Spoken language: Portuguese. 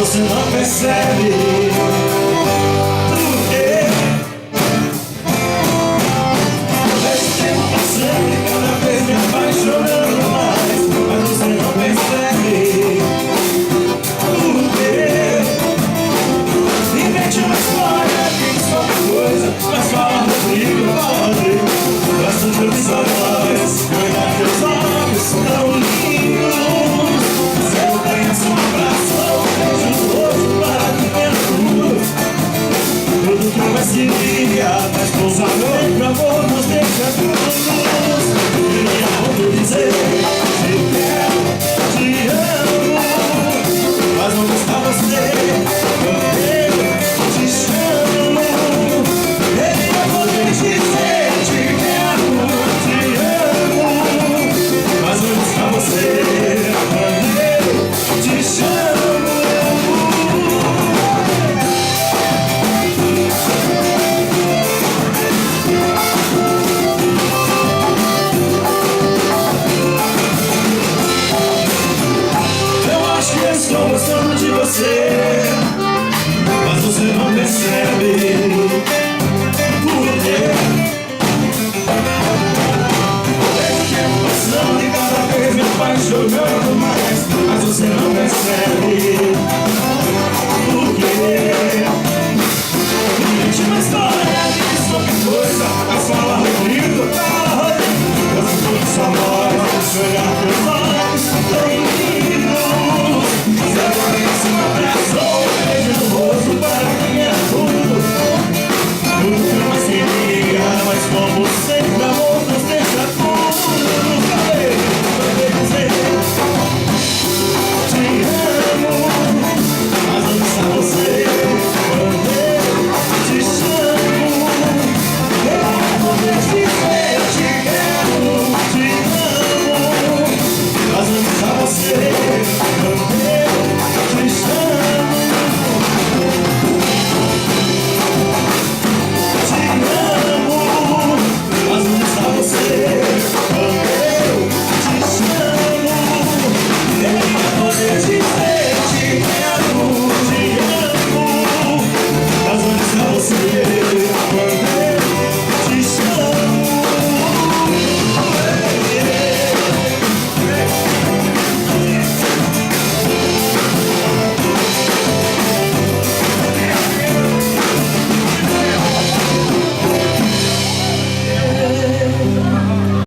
você não percebe. Por quê? Deixa o tempo passando e cada vez me apaixonando mais, mas você não percebe. Por quê? Invente uma história, diz qualquer coisa, mas fala comigo, fala comigo. Gosto de ouvir sua voz, olhar teus olhos são tão lindos. Se eu conheço um abraço, um beijo no rosto para viver tudo. Tudo que vai se ligar, mas com sabor e amor nos deixa juntos. Queria muito dizer, te quero, te amo, mas não está você, eu te chamo. Queria poder dizer, te quero, te amo, mas não está você, eu te chamo. Eu acho que eu estou gostando de você, mas você não percebe. Por quê? Deixa o tempo passando e cada vez me apaixonando